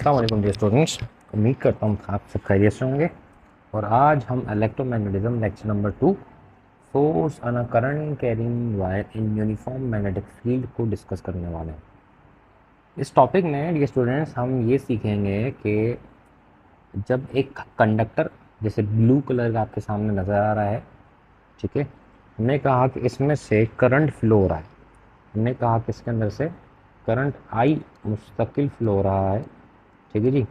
अस्सलाम वालेकुम dear students, उम्मीद करता हूँ आप सब खैरियत से होंगे। और आज हम electromagnetism lecture number 2 force on a current carrying wire in uniform magnetic field को डिस्कस करने वाले हैं। इस टॉपिक में डियर स्टूडेंट्स हम ये सीखेंगे कि जब एक कंडक्टर जैसे ब्लू कलर का आपके सामने नज़र आ रहा है, ठीक है, हमने कहा कि इसमें से करंट फ्लो हो रहा है। हमने कहा कि इसके अंदर से करंट आई मुस्तकिल फ्लो हो रहा है, ठीक है जी।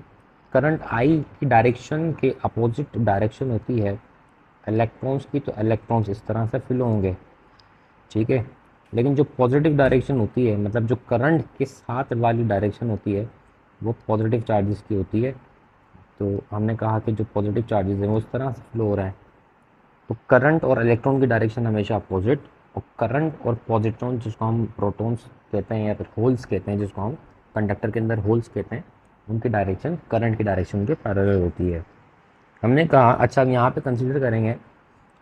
करंट आई की डायरेक्शन के अपोजिट डायरेक्शन होती है इलेक्ट्रॉन्स की, तो इलेक्ट्रॉन्स इस तरह से फ्लो होंगे, ठीक है। लेकिन जो पॉजिटिव डायरेक्शन होती है, मतलब जो करंट के साथ वाली डायरेक्शन होती है, वो पॉजिटिव चार्जेस की होती है। तो हमने कहा कि जो पॉजिटिव चार्जेस हैं वो इस तरह से फ्लो हो रहा है, तो करंट और इलेक्ट्रॉन की डायरेक्शन हमेशा अपोजिट। और करंट और पॉजिट्रॉन जिसको हम प्रोटॉन्स कहते हैं या फिर होल्स कहते हैं, जिसको हम कंडक्टर के अंदर होल्स कहते हैं, उनकी डायरेक्शन करंट की डायरेक्शन के पैरेलल होती है। हमने कहा अच्छा हम यहाँ पे कंसिडर करेंगे,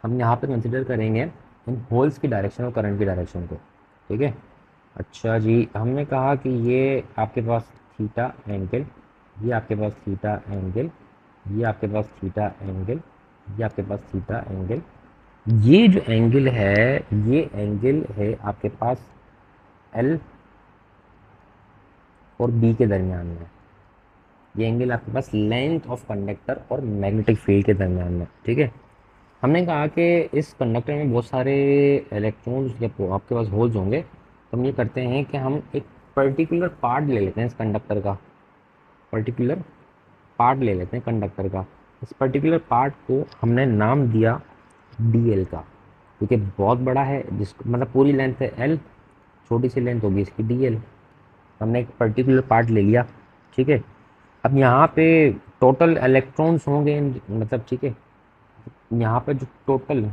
हम यहाँ पे कंसिडर करेंगे इन होल्स की डायरेक्शन और करंट की डायरेक्शन को, ठीक है। अच्छा जी, हमने कहा कि ये आपके पास थीटा एंगल, ये आपके पास थीटा एंगल, ये आपके पास थीटा एंगल, ये आपके पास थीटा एंगल, ये जो एंगल है ये एंगल है आपके पास एल और बी के दरमियान में। ये एंगल आपके पास लेंथ ऑफ कंडक्टर और मैग्नेटिक फील्ड के दरमियान में, ठीक है। हमने कहा कि इस कंडक्टर में बहुत सारे इलेक्ट्रॉन्स या आपके पास होल्स होंगे, तो हम ये करते हैं कि हम एक पर्टिकुलर पार्ट ले लेते हैं इस कंडक्टर का, पर्टिकुलर पार्ट ले लेते हैं कंडक्टर का। इस पर्टिकुलर पार्ट को हमने नाम दिया डी एल का, क्योंकि बहुत बड़ा है, जिसको मतलब पूरी लेंथ है एल, छोटी सी लेंथ होगी इसकी डी एल। हमने एक पर्टिकुलर पार्ट ले लिया, ठीक है। अब यहाँ पे टोटल इलेक्ट्रॉन्स होंगे, मतलब ठीक है, यहाँ पे जो total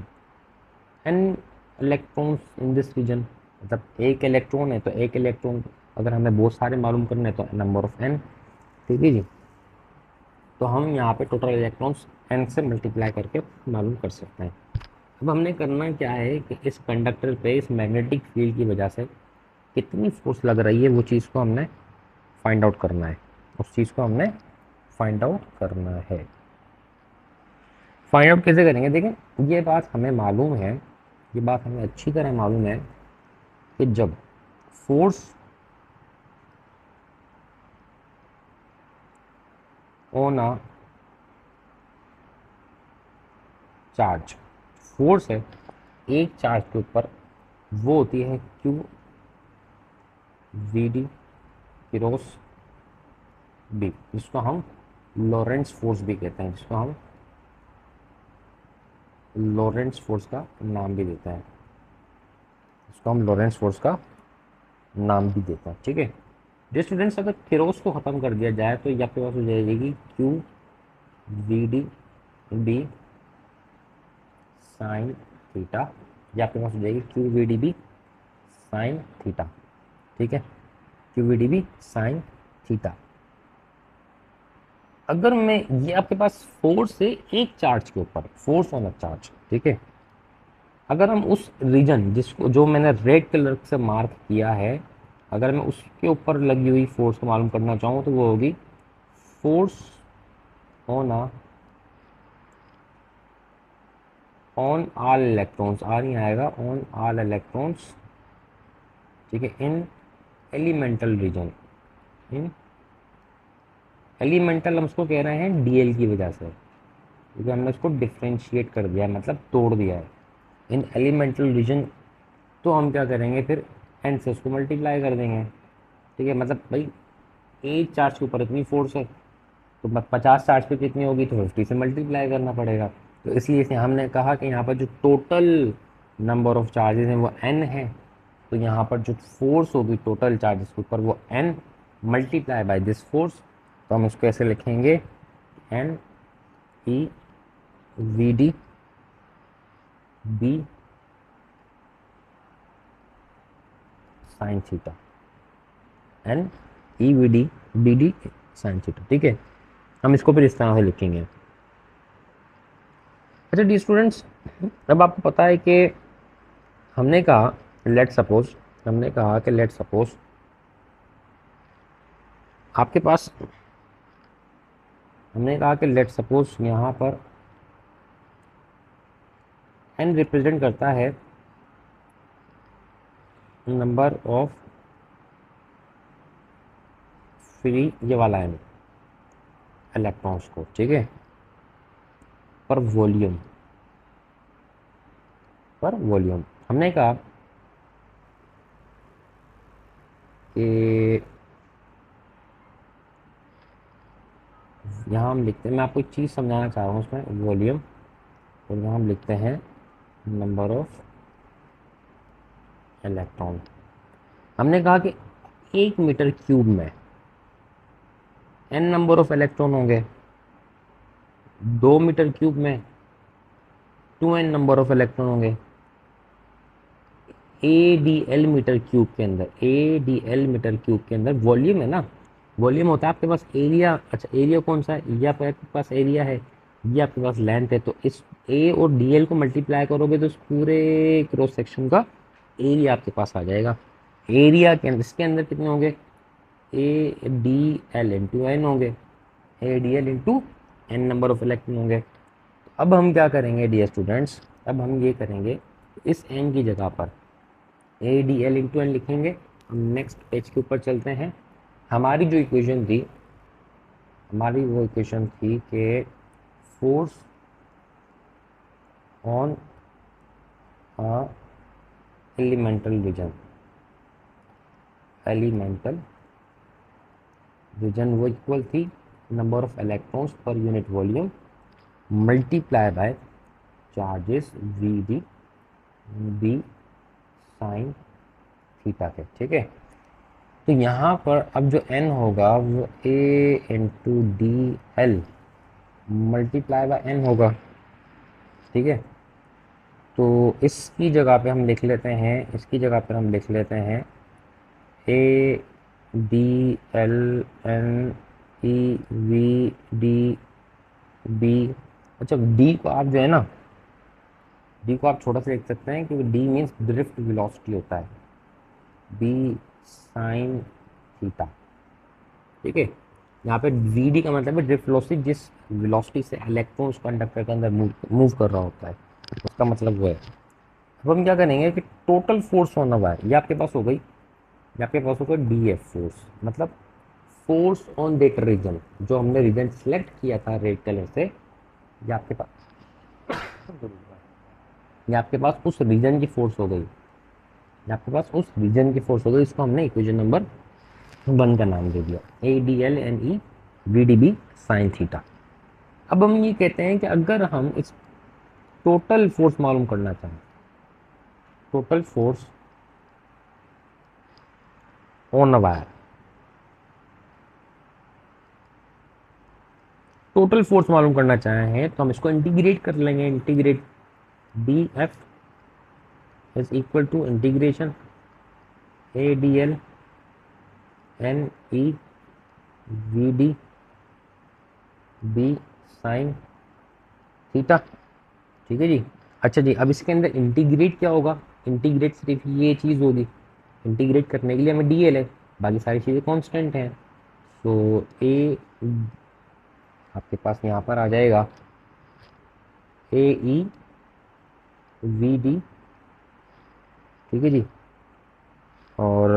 N electrons in this region, मतलब एक इलेक्ट्रॉन है तो एक इलेक्ट्रॉन, अगर हमें बहुत सारे मालूम करने हैं तो नंबर ऑफ एन, ठीक है जी। तो हम यहाँ पे टोटल इलेक्ट्रॉन्स एन से मल्टीप्लाई करके मालूम कर सकते हैं। अब हमने करना क्या है कि इस कंडक्टर पे इस मैग्नेटिक फील्ड की वजह से कितनी फोर्स लग रही है वो चीज़ को हमने फाइंड आउट करना है, उस चीज़ को हमने फाइंड आउट करना है। फाइंड आउट कैसे करेंगे, देखें ये बात हमें मालूम है, ये बात हमें अच्छी तरह मालूम है कि जब force on a charge, force है एक चार्ज के ऊपर, वो होती है Q V D cross B, जिसको हम लॉरेंट्ज फोर्स भी कहते हैं, जिसको हम लॉरेंट्ज फोर्स का नाम भी देते हैं, इसको हम लॉरेंट्ज फोर्स का नाम भी देते हैं, ठीक है। जो स्टूडेंट्स अगर किरोस को ख़त्म कर दिया जाए तो ये आपके पास हो जाएगी Q V D B sine theta, ये आपके पास हो जाएगी Q V D B sine theta, ठीक है, Q V D B sine theta. अगर मैं ये आपके पास फोर्स है एक चार्ज के ऊपर, फोर्स ऑन अ चार्ज, ठीक है। अगर हम उस रीजन जिसको जो मैंने रेड कलर से मार्क किया है, अगर मैं उसके ऊपर लगी हुई फोर्स को मालूम करना चाहूँ तो वो होगी force on a on all electrons, आ नहीं आएगा, ऑन ऑल इलेक्ट्रॉन्स, ठीक है, in elemental region, in elemental हम उसको कह रहे हैं डीएल की वजह से, क्योंकि हमने उसको डिफ्रेंशिएट कर दिया है, मतलब तोड़ दिया है इन एलिमेंटल रीजन। तो हम क्या करेंगे फिर एन से उसको मल्टीप्लाई कर देंगे, ठीक है। मतलब भाई एक चार्ज के ऊपर इतनी फोर्स है, तो 50 चार्ज पे कितनी होगी, तो 50 से मल्टीप्लाई करना पड़ेगा। तो इसलिए इसे हमने कहा कि यहाँ पर जो टोटल नंबर ऑफ चार्जेस हैं वो एन है, तो यहाँ पर जो फोर्स होगी टोटल चार्जेस के ऊपर वो N multiply by this force. तो हम इसको ऐसे लिखेंगे N E V D B sine theta, N E V D B D sine theta, ठीक है। हम इसको फिर इस तरह से लिखेंगे। अच्छा डी स्टूडेंट्स, अब आपको पता है कि हमने कहा लेट सपोज, हमने कहा कि लेट सपोज आपके पास हमने कहा कि लेट सपोज यहाँ पर n रिप्रेजेंट करता है नंबर ऑफ फ्री, ये वाला n इलेक्ट्रॉन्स को, ठीक है, पर वॉल्यूम, पर वॉल्यूम। हमने कहा कि यहाँ हम लिखते हैं, मैं आपको एक चीज़ समझाना चाह रहा हूँ उसमें, वॉल्यूम, और यहाँ हम लिखते हैं नंबर ऑफ इलेक्ट्रॉन। हमने कहा कि 1 मीटर क्यूब में n नंबर ऑफ इलेक्ट्रॉन होंगे, 2 मीटर क्यूब में 2n नंबर ऑफ इलेक्ट्रॉन होंगे, ADL मीटर क्यूब के अंदर, ADL मीटर क्यूब के अंदर वॉल्यूम है ना, वॉल्यूम होता है आपके पास एरिया। अच्छा, एरिया कौन सा है, ये आपके पास एरिया है, ये आपके पास लेंथ है, तो इस A और DL को मल्टीप्लाई करोगे तो इस पूरे क्रॉस सेक्शन का एरिया आपके पास आ जाएगा। एरिया के अंदर, इसके अंदर कितने होंगे, ADL इंटू एन होंगे, ADL into N number of electron होंगे। अब हम क्या करेंगे डियर स्टूडेंट्स, अब हम ये करेंगे, इस एन की जगह पर ADL इंटू एन लिखेंगे। हम नेक्स्ट पेज के ऊपर चलते हैं। हमारी जो इक्वेशन थी, हमारी वो इक्वेशन थी कि force on a elemental region वो इक्वल थी नंबर ऑफ इलेक्ट्रॉन्स पर unit volume multiply by charges VD B sine theta के, ठीक है। तो यहाँ पर अब जो n होगा वो A into DL multiply by n होगा, ठीक है। तो इसकी जगह पे हम लिख लेते हैं, इसकी जगह पर हम लिख लेते हैं ADLNEVDB। अच्छा, D को आप जो है ना, D को आप छोटा सा लिख सकते हैं क्योंकि D मीन्स ड्रिफ्ट वेलोसिटी होता है, B साइन थीटा, ठीक है। यहाँ पे VD का मतलब है ड्रिफ्ट वेलोसिटी, जिस वेलोसिटी से इलेक्ट्रॉन कंडक्टर के अंदर मूव कर रहा होता है, उसका मतलब वो है। अब हम क्या करेंगे कि टोटल फोर्स होना हुआ है, ये आपके पास हो गई, ये आपके पास होगा DF फोर्स, मतलब फोर्स ऑन दैट रीजन, जो हमने रीजन सिलेक्ट किया था रेड कलर से, ये आपके पास, ये आपके पास उस रीजन की फोर्स हो गई, ये आपके पास उस रीजन की फोर्स हो गई। इसको हमने इक्वेशन नंबर 1 का नाम दे दिया, ADLNEVDB साइन थीटा। अब हम ये कहते हैं कि अगर हम इस टोटल फोर्स मालूम करना चाहें, total force on a wire, total force मालूम करना चाहें तो हम इसको इंटीग्रेट कर लेंगे। Integrate DF is equal to integration ADLNEVDB sine theta, ठीक है जी। अच्छा जी, अब इसके अंदर इंटीग्रेट क्या होगा, इंटीग्रेट सिर्फ ये चीज़ होगी, इंटीग्रेट करने के लिए हमें DL है, बाकी सारी चीज़ें कांस्टेंट हैं। तो ए आपके पास यहाँ पर आ जाएगा AEVD, ठीक है जी, और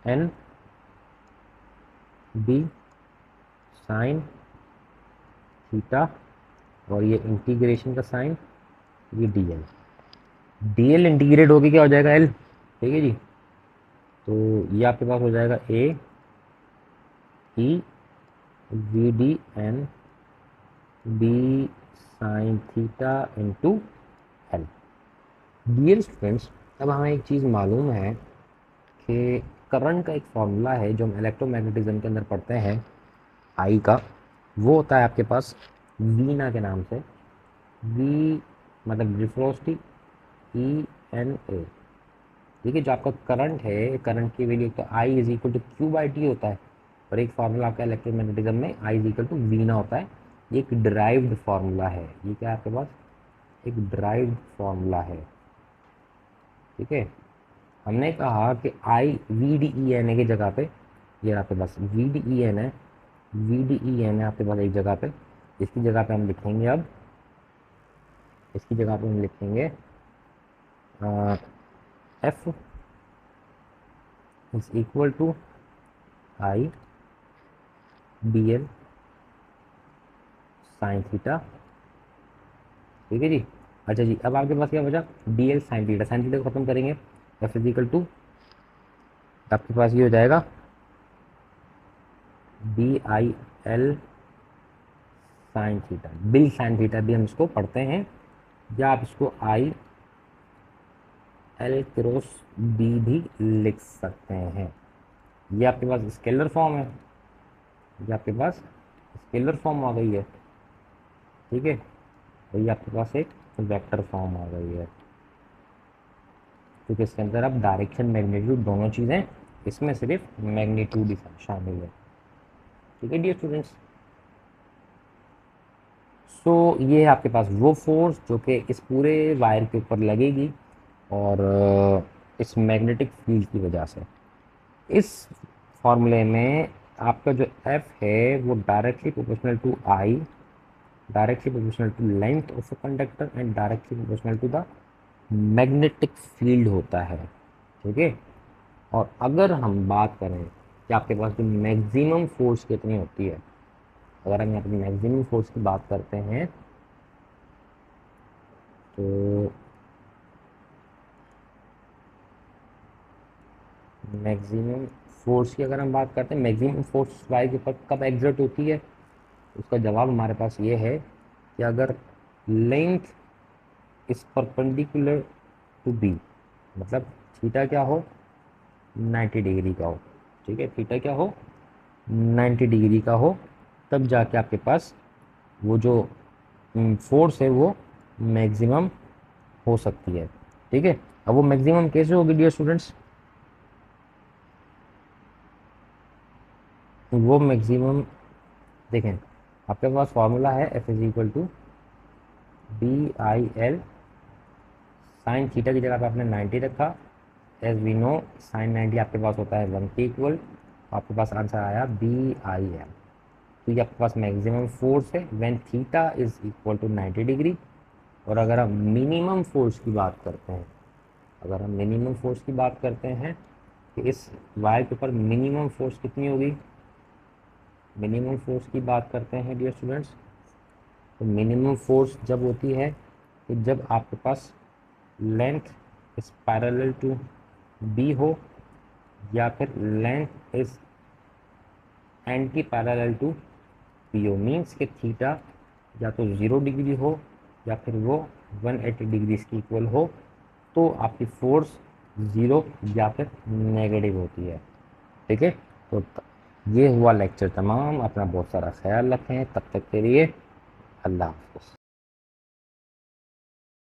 एन बी साइन थीटा, और ये इंटीग्रेशन का साइन, ये DL, DL इंटीग्रेट होके क्या हो जाएगा L, ठीक है जी। तो ये आपके पास हो जाएगा AEVD B sine theta into L। Dear students, अब हमें एक चीज़ मालूम है कि करंट का एक फॉर्मूला है जो हम इलेक्ट्रोमैग्नेटिज्म के अंदर पढ़ते हैं, आई का, वो होता है आपके पास वीना के नाम से, वी मतलब वेलोसिटी ENA, ठीक है। जो आपका करंट है, करंट की वैल्यू तो I is equal to Q/T होता है, और एक फार्मूला आपका इलेक्ट्रोमैग्नेटिज्म में I इज इक्वल टू वीना होता है। ये एक ड्राइव्ड फार्मूला है, ये क्या है आपके पास, एक ड्राइव्ड फार्मूला है, ठीक है। हमने कहा कि I VDENA की जगह पे, ये आपके पास VDEN है, VDE है आपके पास एक जगह पे, इसकी जगह पे हम लिखेंगे अब, इसकी जगह पे हम लिखेंगे F is equal to I BL sine theta. ठीक है जी। अच्छा जी, अब आपके पास क्या बचा, DL sine theta, sine theta को खत्म करेंगे, F इज इक्वल टू आपके पास ये हो जाएगा BIL sine theta, bill sine theta भी हम इसको पढ़ते हैं, या आप इसको IL क्रॉस B भी लिख सकते हैं। ये आपके पास स्केलर फॉर्म है, ये आपके पास स्केलर फॉर्म आ गई है। ठीक है, और ये आपके पास एक वेक्टर फॉर्म आ गई है, क्योंकि इसके अंदर अब डायरेक्शन मैग्नीट्यूड दोनों चीज़ें, इसमें सिर्फ मैग्नीट्यूड ही शामिल है। ठीक है डियर स्टूडेंट्स, सो ये है आपके पास वो फोर्स जो कि इस पूरे वायर के ऊपर लगेगी, और इस मैग्नेटिक फील्ड की वजह से इस फॉर्मूले में आपका जो F है वो directly proportional to I, directly proportional to length of a conductor and directly proportional to the magnetic field होता है। ठीक है, और अगर हम बात करें कि आपके पास जो मैक्सिमम फोर्स कितनी होती है, अगर हम यहाँ पर मैक्सिमम फोर्स की बात करते हैं तो मैक्सिमम फोर्स की अगर हम बात करते हैं, मैक्सिमम फोर्स वाई के ऊपर कब एग्जर्ट होती है, उसका जवाब हमारे पास ये है कि अगर लेंथ इस परपेंडिकुलर टू बी, मतलब थीटा क्या हो, 90 डिग्री का हो। ठीक है, थीटा क्या हो, 90 डिग्री का हो, तब जाके आपके पास वो जो फोर्स है वो मैक्सिमम हो सकती है। ठीक है, अब वो मैक्सिमम कैसे होगी डियर स्टूडेंट्स, वो मैक्सिमम देखें, आपके पास फॉर्मूला है F is equal to BIL sine theta की जगह पे आपने 90 रखा, एज वी नो साइन 90 आपके पास होता है 1 के इक्वल, आपके पास आंसर आया BIL। तो ये आपके पास मैक्सिमम फोर्स है when theta is equal to 90 degree. और अगर हम मिनिमम फोर्स की बात करते हैं, अगर हम मिनिमम फोर्स की बात करते हैं कि इस वायर के ऊपर मिनिमम फोर्स कितनी होगी, मिनिमम फोर्स की बात करते हैं डियर स्टूडेंट्स, तो मिनिमम फोर्स जब होती है कि जब आपके पास length is parallel to B हो, या फिर length is anti parallel to P O, means के थीटा या तो 0 डिग्री हो या फिर वो 180 डिग्री की इक्वल हो, तो आपकी फोर्स 0 या फिर नेगेटिव होती है। ठीक है, तो ये हुआ लेक्चर तमाम, अपना बहुत सारा ख्याल रखें, तब तक के लिए अल्लाह हाफ़िज़।